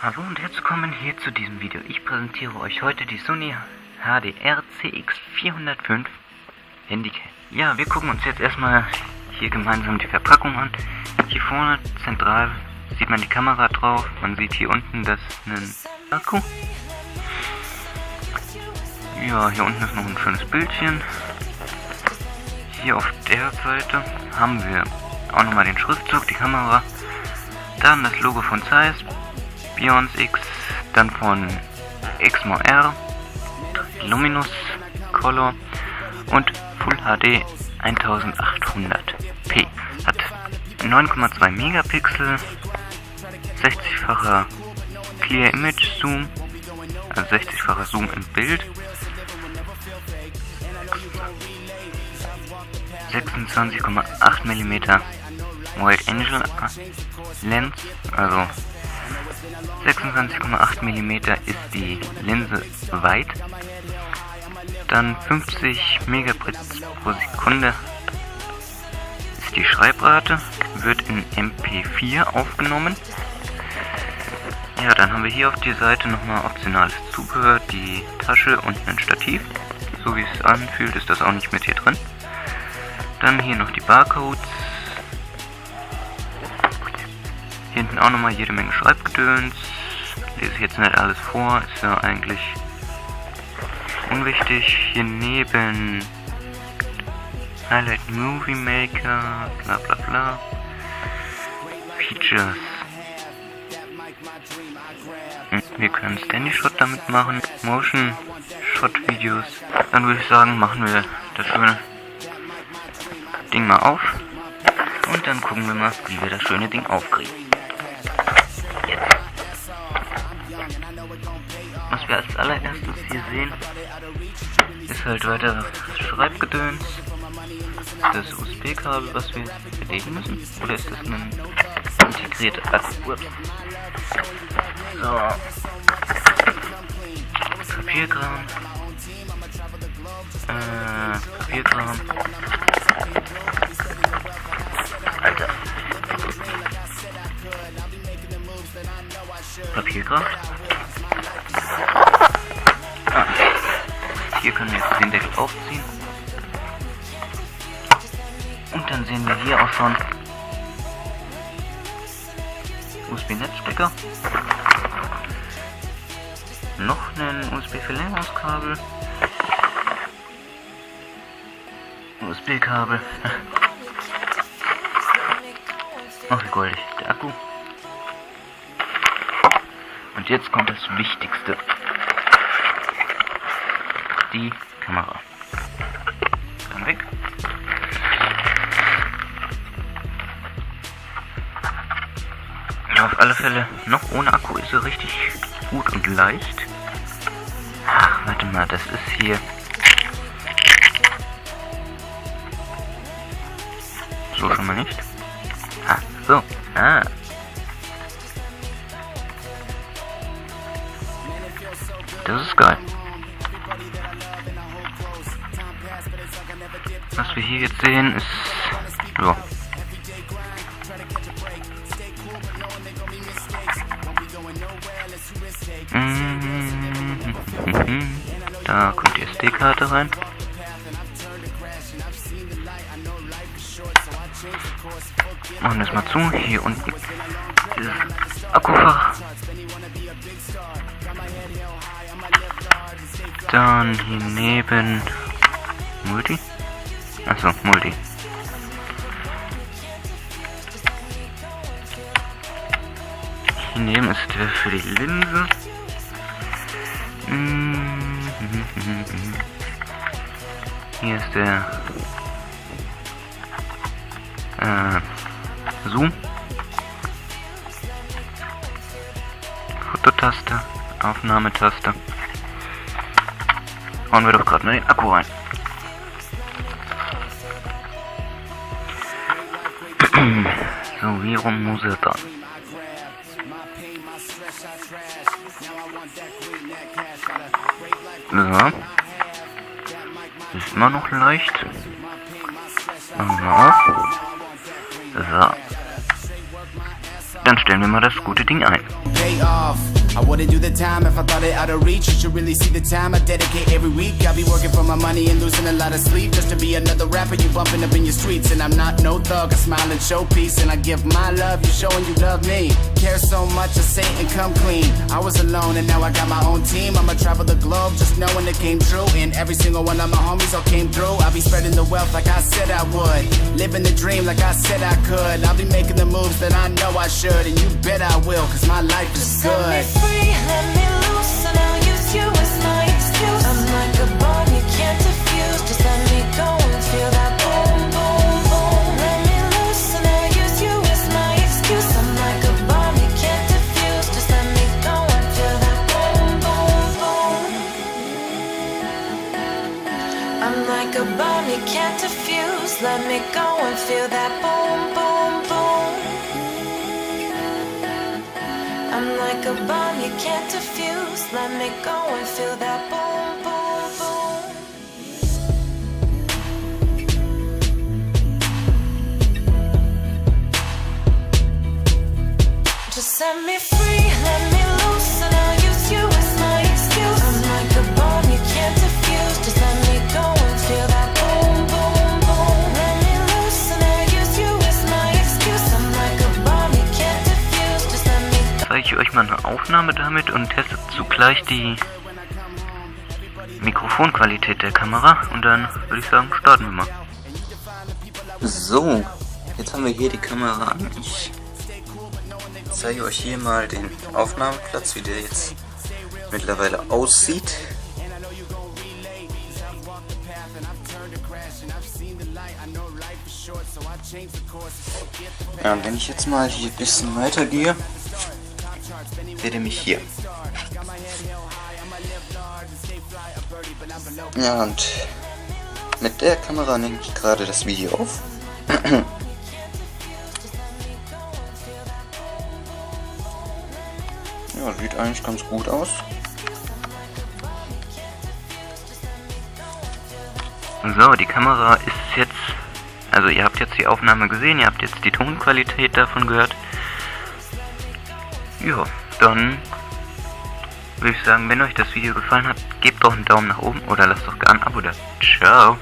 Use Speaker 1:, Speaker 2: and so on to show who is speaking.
Speaker 1: Hallo und herzlich willkommen hier zu diesem Video. Ich präsentiere euch heute die Sony HDR CX405 Handycam. Ja, wir gucken uns jetzt erstmal hier gemeinsam die Verpackung an. Hier vorne zentral sieht man die Kamera drauf. Man sieht hier unten das einen Akku. Ja, hier unten ist noch ein schönes Bildchen. Hier auf der Seite haben wir auch nochmal den Schriftzug, die Kamera. Dann das Logo von Zeiss, Beyond X, dann von Exmo R, Luminous Color und Full HD 1800p. Hat 9,2 Megapixel, 60-facher Clear Image Zoom, also 60-facher Zoom im Bild, 26,8 mm Wide Angle Lens, also 26,8 mm ist die Linse weit. Dann 50 Megabit pro Sekunde ist die Schreibrate, wird in MP4 aufgenommen. Ja, dann haben wir hier auf der Seite nochmal optionales Zubehör, die Tasche und ein Stativ. So wie es anfühlt, ist das auch nicht mit hier drin. Dann hier noch die Barcodes. Hier hinten auch nochmal jede Menge Schreibgedöns. Lese ich jetzt nicht alles vor, ist ja eigentlich unwichtig. Hier neben Highlight Movie Maker, bla bla bla. Features. Wir können Standy Shot damit machen, Motion Shot Videos. Dann würde ich sagen, machen wir das schöne Ding mal auf. Und dann gucken wir mal, wie wir das schöne Ding aufkriegen. Was wir als allererstes hier sehen, ist halt weiter Schreibgedöns. Das USB-Kabel, was wir verlegen müssen. Oder ist das ein integrierter Akku? So. Papierkram. Papierkram. Alter. Papierkram. Hier können wir jetzt den Deckel aufziehen. Und dann sehen wir hier auch schon USB-Netzstecker. Noch ein USB-Verlängerungskabel. USB-Kabel. Ach, wie goldig. Der Akku. Und jetzt kommt das Wichtigste. Die Kamera. Dann weg. Ja, auf alle Fälle, noch ohne Akku ist sie richtig gut und leicht. Ach, warte mal, das ist hier. So schon mal nicht. Ah, so. Ah. Das ist geil. Was wir hier jetzt sehen ist, ja, da kommt die SD-Karte rein. Machen das mal zu. Hier unten dieses Akkufach. Dann hier neben Multi. Achso, Multi. Hier neben ist der für die Linse. Hier ist der Zoom. Fototaste, Aufnahmetaste. Hauen wir doch gerade mal den Akku rein. So, wie rum muss er dann? So. Ist immer noch leicht. Machen wir mal auf. So. Dann stellen wir mal das gute Ding ein.
Speaker 2: I wouldn't do the time if I thought it out of reach. You should really see the time I dedicate every week. I be working for my money and losing a lot of sleep just to be another rapper you bumping up in your streets. And I'm not no thug, I smile and show peace. And I give my love, you showing you love me. Care so much, I say and come clean. I was alone and now I got my own team. I'ma travel the globe just knowing it came true. And every single one of my homies all came through. I'll be spreading the wealth like I said I would. Living the dream like I said I could. I'll be making the moves that I know I should. And you bet I will, cause my life is good.
Speaker 3: Set me free, let me loose, and I'll use you as my excuse. I'm like a bomb you can't defuse. Just let me go and feel that boom, boom, boom. Let me loose, and I'll use you as my excuse. I'm like a bomb you can't defuse. Just let me go and feel that boom, boom, boom. I'm like a bomb you can't defuse. Let me go and feel that boom, boom, boom. I'm like a bomb you can't defuse. Let me go and feel that boom, boom, boom. Just set me free, let me loose, and I'll use you as my excuse. I'm like a bomb you can't defuse. Just let me go and feel that boom, boom, boom. Let me loose, and I'll use you as my excuse. I'm like a bomb you can't defuse. Just let me go.
Speaker 1: Zeige ich euch mal eine Aufnahme damit und teste zugleich die Mikrofonqualität der Kamera und dann würde ich sagen, starten wir mal. So, jetzt haben wir hier die Kamera an. Ich zeige euch hier mal den Aufnahmeplatz, wie der jetzt mittlerweile aussieht. Ja, und wenn ich jetzt mal hier ein bisschen weiter gehe, seht ihr mich hier. Ja, und mit der Kamera nehme ich gerade das Video auf. Ja, sieht eigentlich ganz gut aus. So, die Kamera ist jetzt, also ihr habt jetzt die Aufnahme gesehen, ihr habt jetzt die Tonqualität davon gehört. Ja, dann würde ich sagen, wenn euch das Video gefallen hat, gebt doch einen Daumen nach oben oder lasst doch gar ein Abo da. Ciao!